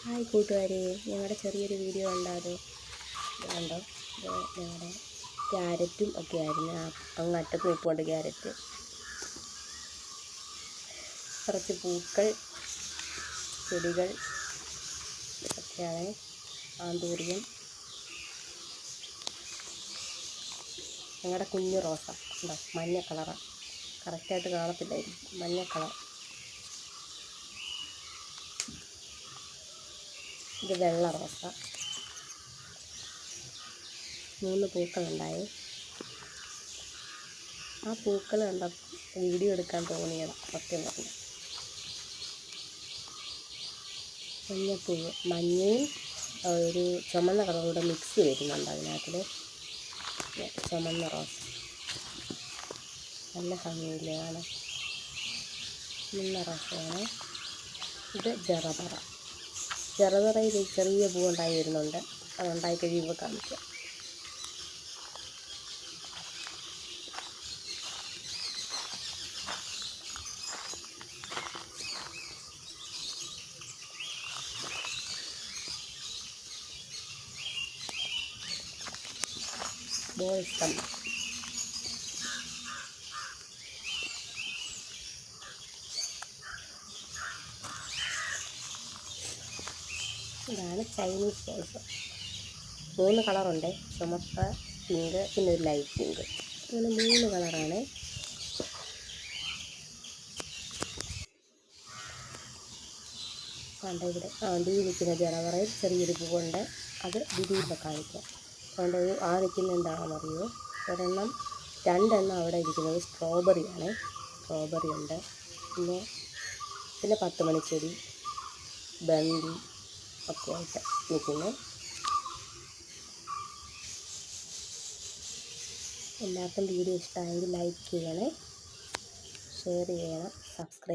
Hi കൂട്ടുകാരെ, ഞങ്ങളുടെ ചെറിയൊരു വീഡിയോ കണ്ടോ? ഇത് കണ്ടോ? ഇത് ഞങ്ങളുടെ ക്യാരറ്റും ഒക്കെ ആയിരുന്നു. അങ്ങറ്റത്ത് നിൽപ്പുണ്ട് ക്യാരറ്റ്. കുറച്ച് പൂക്കൾ, ചെടികൾ ഒക്കെയാണ്. ആന്തൂറിയം, ഞങ്ങളുടെ കുഞ്ഞു റോസ ഉണ്ടോ? മഞ്ഞ കളറാണ്. കറക്റ്റായിട്ട് കാണത്തില്ലായിരിക്കും, മഞ്ഞ കളർ. ഇത് വെള്ള റോസ. 3 പൂക്കളുണ്ടായി. ആ പൂക്കൾ കണ്ടപ്പോൾ വീഡിയോ എടുക്കാൻ തോന്നിയതാണ് സത്യം പറഞ്ഞു. മഞ്ഞപ്പൂവ്, മഞ്ഞയും ഒരു ചുമന്ന കളറൂടെ മിക്സ് വരുന്നുണ്ട് അതിനകത്തിൽ. ചുമന്ന റോസ് നല്ല ഭംഗിയില്ലേ കാണാൻ? ചുമന്ന റോസയാണ്. ഇത് ജറബറയിൽ ചെറിയ പൂവുണ്ടായി വരുന്നുണ്ട്. അതുണ്ടായി കഴിയുമ്പോൾ കാണിക്കാം. ബോൾസം, ഇതാണ് ചൈനീസ് ബോൾസം. 3 കളറുണ്ട്, ചുമപ്പ്, പിങ്ക്, പിന്നെ ഒരു ലൈറ്റ് പിങ്ക്. അങ്ങനെ 3 കളറാണ്. കണ്ട ഇവിടെ നിൽക്കുന്ന ജറവറയിൽ ചെറിയൊരു പൂവുണ്ട്. അത് ദിലീപ് കാണിക്കാം. അതുകൊണ്ട് നിൽക്കുന്ന എന്താണെന്നറിയോ? 2 അവിടെ ഇരിക്കുന്നത് സ്ട്രോബെറിയാണ്. സ്ട്രോബെറി ഉണ്ട്. പിന്നെ 10 മണിച്ചെടി, ബന്ദി ഒക്കെ ആയിട്ട് നിൽക്കുന്നു. എല്ലാവർക്കും വീഡിയോ ഇഷ്ടമായെങ്കിൽ ലൈക്ക് ചെയ്യണേ, ഷെയർ ചെയ്യണം, സബ്സ്ക്രൈബ്